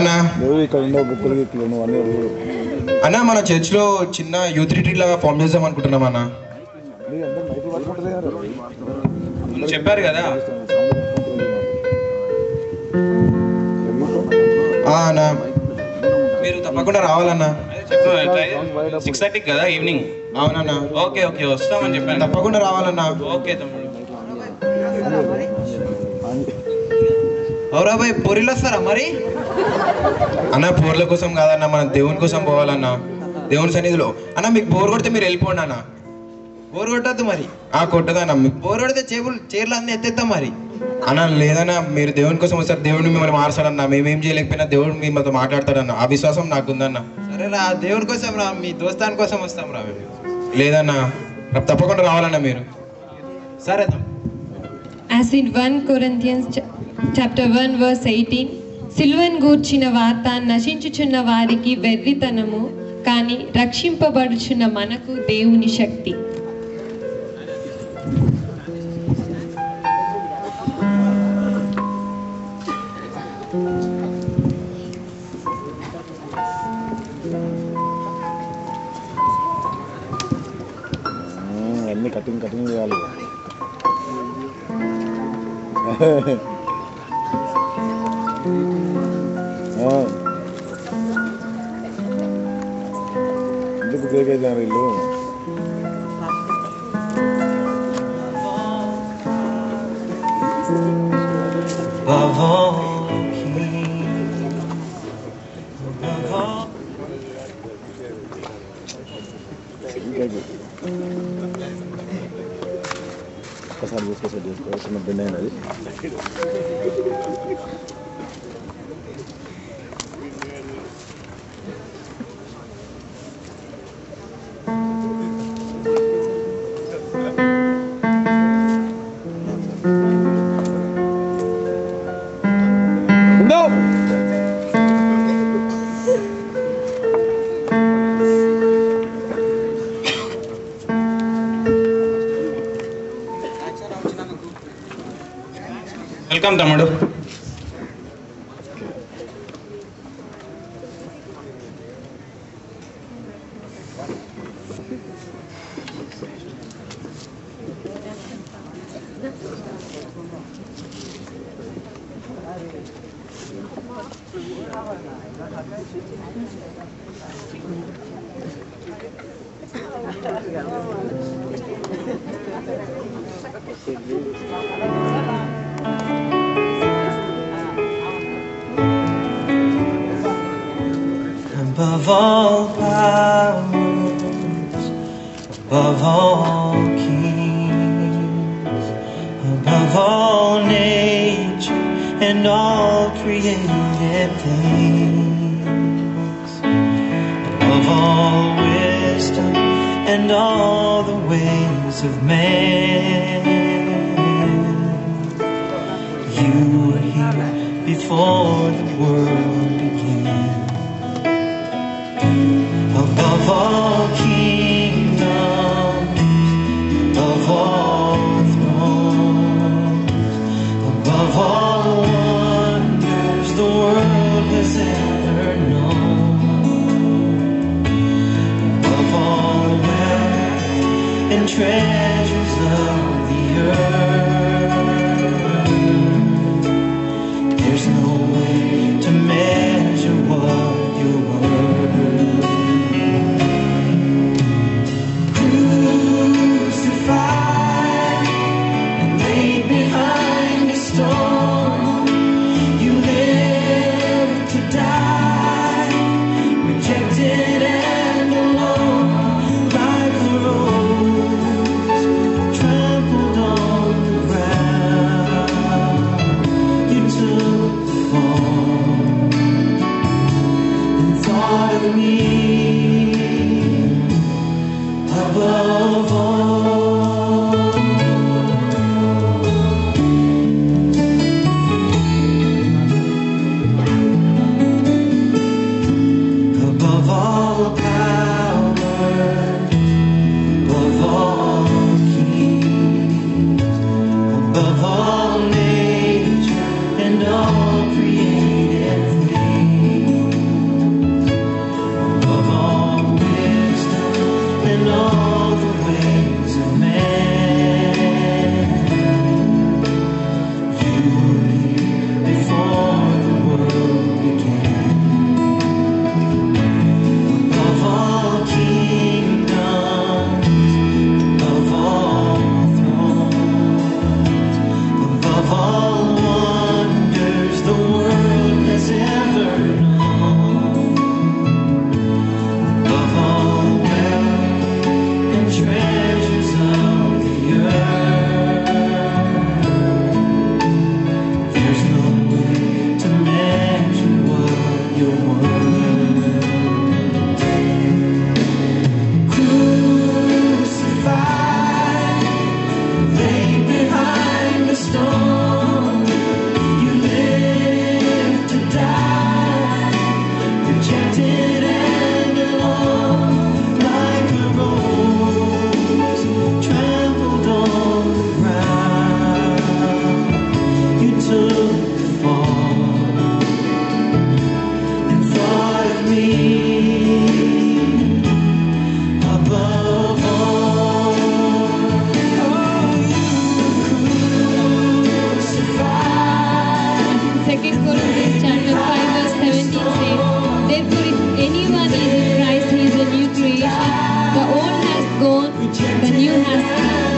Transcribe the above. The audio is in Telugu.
అన్నా అన్న మన చర్చ్లో చిన్న యూత్ రిట్రీట్ లాగా ఫామ్ చేద్దాం అనుకుంటున్నాం అన్న. చెప్పారు కదా అన్నా, మీరు తప్పకుండా రావాలన్నా. 6:30 కదా ఈవినింగ్? అవునన్నా. ఓకే ఓకే వస్తామని చెప్పాను. తప్పకుండా రావాలన్నా. ఓకే తమ్ముడు. అవురా బాయ్, పూరీలు వస్తారా మరి? అన్న పూర్ల కోసం కాదన్న, మనం దేవుని కోసం పోవాలన్నా, దేవుని సన్నిధిలో. అన్న మీకు బోర్ కొడితే మీరు వెళ్ళిపోండి అన్న. బోర్ కొట్టద్దు మరి. కొట్టదన్న, మీకు బోర్ కొడితే చీరలు అన్నీ ఎత్తేస్తాం మరి. అన్న లేదన్నా, మీరు దేవుని కోసం వస్తారు, దేవుడిని మిమ్మల్ని మార్చాడన్నా. మేమేం చేయలేకపోయినా దేవుడు మిమ్మల్ని మాట్లాడతాడన్న, ఆ విశ్వాసం నాకుందన్న. సరే రా, దేవుని కోసం రా, మీ దోస్తాని కోసం వస్తాం రా మేము. లేదన్నా, తప్పకుండా రావాలన్నా మీరు. సరే. As in 1 Corinthians chapter 1 verse 18, సిలువను గూర్చిన వార్త నశించుచున్న వారికి వెర్రితనము, కానీ రక్షింపబడుచున్న మనకు దేవుని శక్తి. అన్ని కటింగ్ చేయాలి. ఎందుకు బ్రేక్ అయిపోయారు వీళ్ళు? ఒకసారి చేసుకోవాల్సిన బిడ్డ అయినది. వెల్కమ్ తమ్ముడు. Above all powers, above all kings, above all nature and all created things, above all wisdom and all the ways of man, you were here before the world began. Above all kingdoms, above all thrones, above all wonders the world has ever known, above all wealth and treasures of the earth, there's no way to measure what you're worth. The new has come.